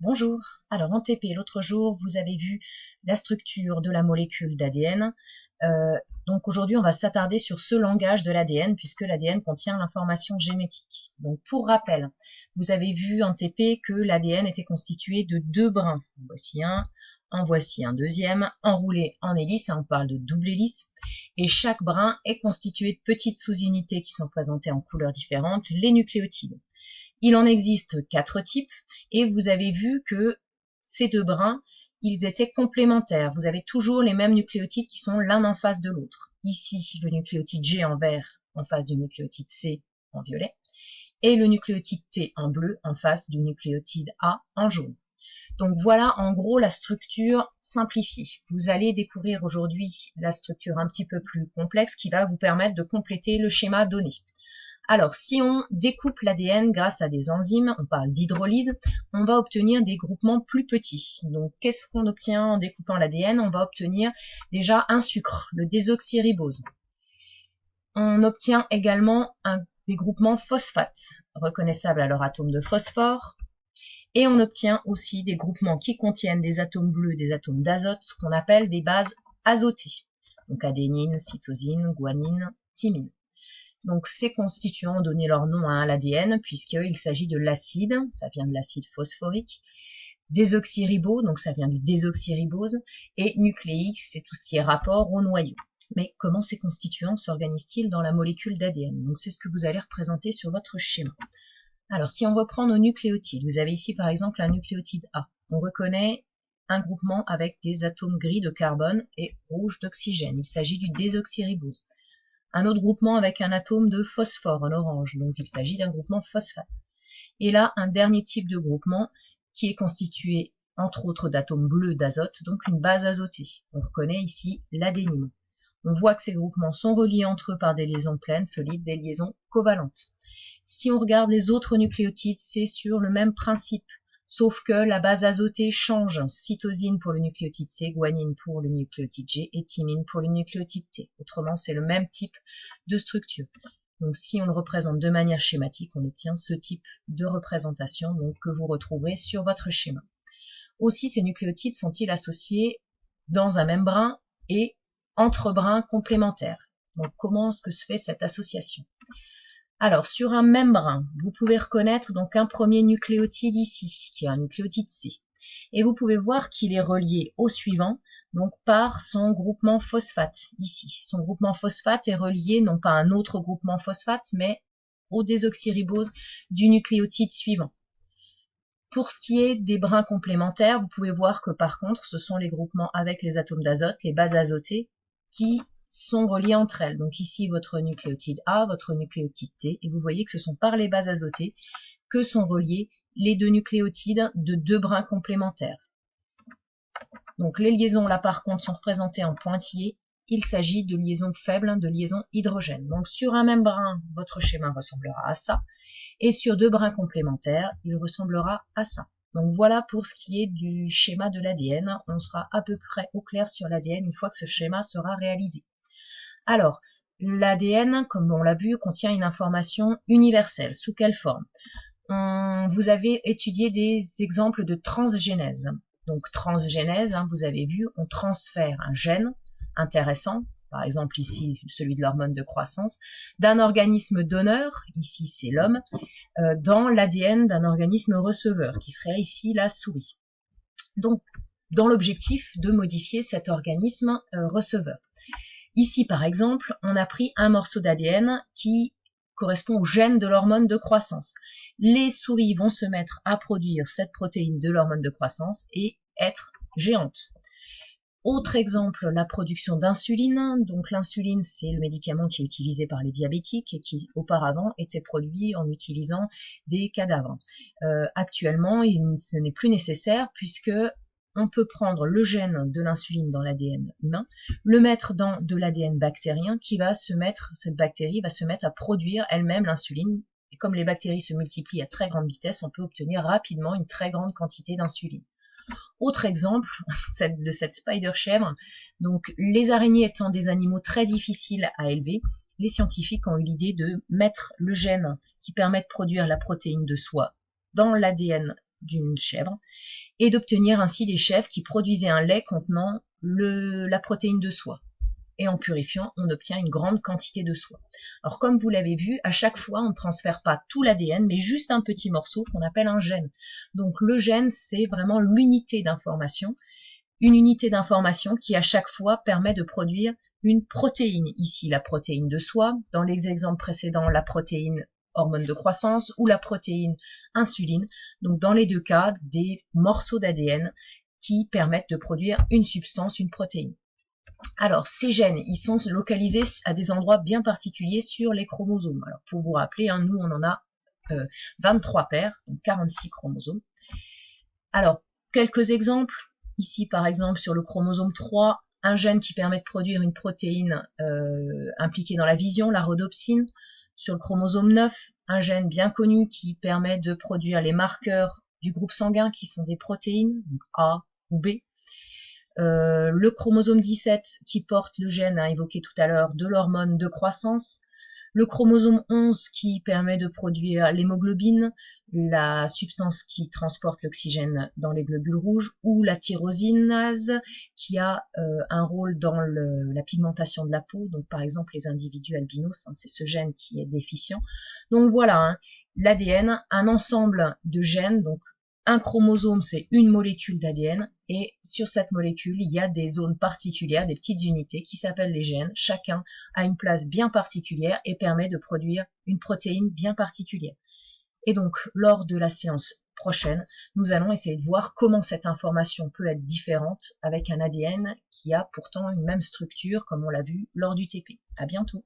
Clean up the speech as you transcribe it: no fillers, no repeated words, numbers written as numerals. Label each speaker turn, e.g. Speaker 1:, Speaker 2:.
Speaker 1: Bonjour. Alors en TP, l'autre jour, vous avez vu la structure de la molécule d'ADN. Donc aujourd'hui, on va s'attarder sur ce langage de l'ADN puisque l'ADN contient l'information génétique. Donc pour rappel, vous avez vu en TP que l'ADN était constitué de deux brins. Voici un, en voici un deuxième, enroulé en hélice, on parle de double hélice. Et chaque brin est constitué de petites sous-unités qui sont présentées en couleurs différentes, les nucléotides. Il en existe 4 types et vous avez vu que ces deux brins, ils étaient complémentaires. Vous avez toujours les mêmes nucléotides qui sont l'un en face de l'autre. Ici, le nucléotide G en vert en face du nucléotide C en violet et le nucléotide T en bleu en face du nucléotide A en jaune. Donc voilà en gros la structure simplifiée. Vous allez découvrir aujourd'hui la structure un petit peu plus complexe qui va vous permettre de compléter le schéma donné. Alors, si on découpe l'ADN grâce à des enzymes, on parle d'hydrolyse, on va obtenir des groupements plus petits. Donc, qu'est-ce qu'on obtient en découpant l'ADN? On va obtenir déjà un sucre, le désoxyribose. On obtient également des groupements phosphates, reconnaissables à leur atome de phosphore. Et on obtient aussi des groupements qui contiennent des atomes bleus, des atomes d'azote, ce qu'on appelle des bases azotées. Donc, adénine, cytosine, guanine, thymine. Donc ces constituants ont donné leur nom à l'ADN puisqu'il s'agit de l'acide, ça vient de l'acide phosphorique, désoxyribo, donc ça vient du désoxyribose, et nucléique, c'est tout ce qui est rapport au noyau. Mais comment ces constituants s'organisent-ils dans la molécule d'ADN? Donc c'est ce que vous allez représenter sur votre schéma. Alors si on reprend nos nucléotides, vous avez ici par exemple un nucléotide A. On reconnaît un groupement avec des atomes gris de carbone et rouge d'oxygène. Il s'agit du désoxyribose. Un autre groupement avec un atome de phosphore en orange, donc il s'agit d'un groupement phosphate. Et là, un dernier type de groupement qui est constitué entre autres d'atomes bleus d'azote, donc une base azotée. On reconnaît ici l'adénine. On voit que ces groupements sont reliés entre eux par des liaisons pleines, solides, des liaisons covalentes. Si on regarde les autres nucléotides, c'est sur le même principe. Sauf que la base azotée change, cytosine pour le nucléotide C, guanine pour le nucléotide G et thymine pour le nucléotide T. Autrement, c'est le même type de structure. Donc si on le représente de manière schématique, on obtient ce type de représentation donc, que vous retrouverez sur votre schéma. Aussi, ces nucléotides sont-ils associés dans un même brin et entre brins complémentaires? Donc comment est-ce que se fait cette association? Alors, sur un même brin, vous pouvez reconnaître donc un premier nucléotide ici, qui est un nucléotide C. Et vous pouvez voir qu'il est relié au suivant, donc par son groupement phosphate, ici. Son groupement phosphate est relié non pas à un autre groupement phosphate, mais au désoxyribose du nucléotide suivant. Pour ce qui est des brins complémentaires, vous pouvez voir que par contre, ce sont les groupements avec les atomes d'azote, les bases azotées, qui sont reliées entre elles. Donc ici, votre nucléotide A, votre nucléotide T, et vous voyez que ce sont par les bases azotées que sont reliés les deux nucléotides de deux brins complémentaires. Donc les liaisons là par contre sont représentées en pointillés. Il s'agit de liaisons faibles, de liaisons hydrogènes. Donc sur un même brin, votre schéma ressemblera à ça. Et sur deux brins complémentaires, il ressemblera à ça. Donc voilà pour ce qui est du schéma de l'ADN. On sera à peu près au clair sur l'ADN une fois que ce schéma sera réalisé. Alors, l'ADN, comme on l'a vu, contient une information universelle. Sous quelle forme? Vous avez étudié des exemples de transgénèse. Donc transgénèse, vous avez vu, on transfère un gène intéressant, par exemple ici celui de l'hormone de croissance, d'un organisme donneur, ici c'est l'homme, dans l'ADN d'un organisme receveur, qui serait ici la souris. Donc, dans l'objectif de modifier cet organisme receveur. Ici, par exemple, on a pris un morceau d'ADN qui correspond au gène de l'hormone de croissance. Les souris vont se mettre à produire cette protéine de l'hormone de croissance et être géantes. Autre exemple, la production d'insuline. Donc l'insuline, c'est le médicament qui est utilisé par les diabétiques et qui auparavant était produit en utilisant des cadavres. Actuellement, ce n'est plus nécessaire puisque on peut prendre le gène de l'insuline dans l'ADN humain, le mettre dans de l'ADN bactérien qui va se mettre, cette bactérie va se mettre à produire elle-même l'insuline. Et comme les bactéries se multiplient à très grande vitesse, on peut obtenir rapidement une très grande quantité d'insuline. Autre exemple de cette spider chèvre, donc les araignées étant des animaux très difficiles à élever, les scientifiques ont eu l'idée de mettre le gène qui permet de produire la protéine de soie dans l'ADN d'une chèvre, et d'obtenir ainsi des chèvres qui produisaient un lait contenant la protéine de soie. Et en purifiant, on obtient une grande quantité de soie. Alors comme vous l'avez vu, à chaque fois, on ne transfère pas tout l'ADN, mais juste un petit morceau qu'on appelle un gène. Donc le gène, c'est vraiment l'unité d'information, une unité d'information qui à chaque fois permet de produire une protéine. Ici, la protéine de soie, dans les exemples précédents, la protéine hormone de croissance ou la protéine insuline. Donc dans les deux cas, des morceaux d'ADN qui permettent de produire une substance, une protéine. Alors ces gènes, ils sont localisés à des endroits bien particuliers sur les chromosomes. Alors pour vous rappeler, nous on en a 23 paires, donc 46 chromosomes. Alors quelques exemples. Ici par exemple sur le chromosome 3, un gène qui permet de produire une protéine impliquée dans la vision, la rhodopsine. Sur le chromosome 9, un gène bien connu qui permet de produire les marqueurs du groupe sanguin qui sont des protéines, donc A ou B. Le chromosome 17 qui porte le gène évoqué tout à l'heure de l'hormone de croissance. Le chromosome 11 qui permet de produire l'hémoglobine, la substance qui transporte l'oxygène dans les globules rouges, ou la tyrosinase qui a un rôle dans la pigmentation de la peau. Donc par exemple les individus albinos, c'est ce gène qui est déficient. Donc voilà, l'ADN, un ensemble de gènes. Donc un chromosome, c'est une molécule d'ADN, et sur cette molécule, il y a des zones particulières, des petites unités qui s'appellent les gènes. Chacun a une place bien particulière et permet de produire une protéine bien particulière. Et donc, lors de la séance prochaine, nous allons essayer de voir comment cette information peut être différente avec un ADN qui a pourtant une même structure, comme on l'a vu lors du TP. À bientôt.